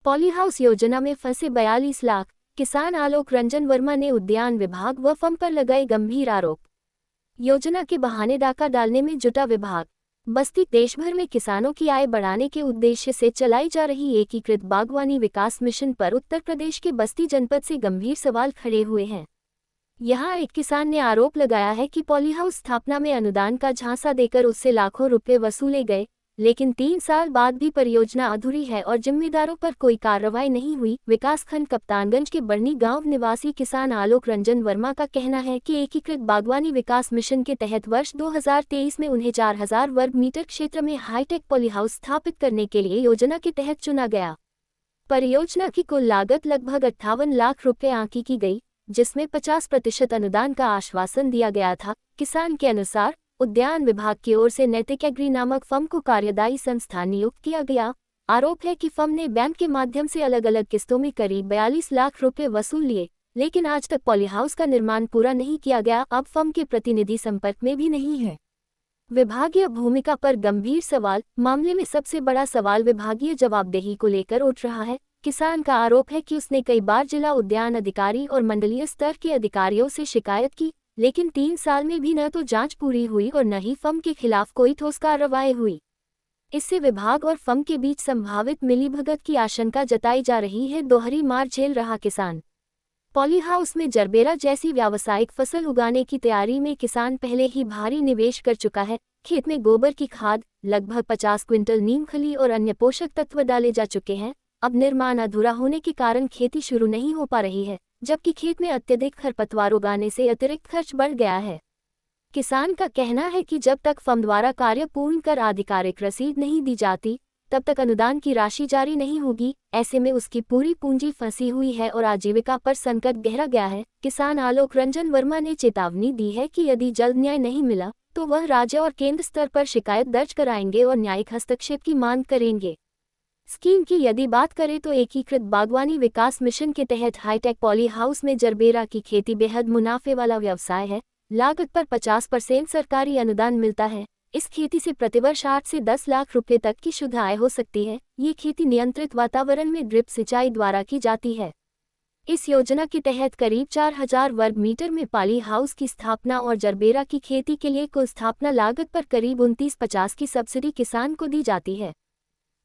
Poly house योजना में फंसे 42 लाख। किसान आलोक रंजन वर्मा ने उद्यान विभाग व फर्म पर लगाए गंभीर आरोप। योजना के बहाने डाका डालने में जुटा विभाग। बस्ती देश भर में किसानों की आय बढ़ाने के उद्देश्य से चलाई जा रही एकीकृत बागवानी विकास मिशन पर उत्तर प्रदेश के बस्ती जनपद से गंभीर सवाल खड़े हुए हैं। यहां एक किसान ने आरोप लगाया है कि पॉली हाउस स्थापना में अनुदान का झांसा देकर उससे लाखों रुपए वसूले गए, लेकिन 3 साल बाद भी परियोजना अधूरी है और जिम्मेदारों पर कोई कार्रवाई नहीं हुई। विकासखंड कप्तानगंज के बरनी गांव निवासी किसान आलोक रंजन वर्मा का कहना है कि एकीकृत बागवानी विकास मिशन के तहत वर्ष 2023 में उन्हें 4000 वर्ग मीटर क्षेत्र में हाईटेक पॉली हाउस स्थापित करने के लिए योजना के तहत चुना गया। परियोजना की कुल लागत लगभग 58 लाख रुपए आंकी की गई, जिसमें 50% अनुदान का आश्वासन दिया गया था। किसान के अनुसार उद्यान विभाग की ओर से नैतिक एग्री नामक फर्म को कार्यदायी संस्था नियुक्त किया गया। आरोप है कि फर्म ने बैंक के माध्यम से अलग अलग किस्तों में करीब 42 लाख रुपए वसूल लिए, लेकिन आज तक पॉली हाउस का निर्माण पूरा नहीं किया गया। अब फर्म के प्रतिनिधि संपर्क में भी नहीं है। विभागीय भूमिका पर गंभीर सवाल। मामले में सबसे बड़ा सवाल विभागीय जवाबदेही को लेकर उठ रहा है। किसान का आरोप है कि उसने कई बार जिला उद्यान अधिकारी और मंडलीय स्तर के अधिकारियों से शिकायत की, लेकिन 3 साल में भी न तो जांच पूरी हुई और न ही फर्म के खिलाफ कोई ठोस कार्रवाई हुई। इससे विभाग और फर्म के बीच संभावित मिलीभगत की आशंका जताई जा रही है। दोहरी मार झेल रहा किसान। पॉली हाउस में जरबेरा जैसी व्यावसायिक फसल उगाने की तैयारी में किसान पहले ही भारी निवेश कर चुका है। खेत में गोबर की खाद, लगभग 50 क्विंटल नीम खली और अन्य पोषक तत्व डाले जा चुके हैं। अब निर्माण अधूरा होने के कारण खेती शुरू नहीं हो पा रही है, जबकि खेत में अत्यधिक खरपतवार उगाने से अतिरिक्त खर्च बढ़ गया है। किसान का कहना है कि जब तक फर्म द्वारा कार्य पूर्ण कर आधिकारिक रसीद नहीं दी जाती, तब तक अनुदान की राशि जारी नहीं होगी। ऐसे में उसकी पूरी पूंजी फंसी हुई है और आजीविका पर संकट गहरा गया है। किसान आलोक रंजन वर्मा ने चेतावनी दी है कि यदि जल्द न्याय नहीं मिला तो वह राज्य और केंद्र स्तर पर शिकायत दर्ज कराएंगे और न्यायिक हस्तक्षेप की मांग करेंगे। स्कीम की यदि बात करें तो एकीकृत बागवानी विकास मिशन के तहत हाईटेक पॉली हाउस में जरबेरा की खेती बेहद मुनाफे वाला व्यवसाय है। लागत पर 50% सरकारी अनुदान मिलता है। इस खेती से प्रतिवर्ष 8 से 10 लाख रुपए तक की शुद्ध आय हो सकती है। ये खेती नियंत्रित वातावरण में ड्रिप सिंचाई द्वारा की जाती है। इस योजना के तहत करीब 4000 वर्ग मीटर में पॉली हाउस की स्थापना और जरबेरा की खेती के लिए कुल स्थापना लागत पर करीब 2950 की सब्सिडी किसान को दी जाती है।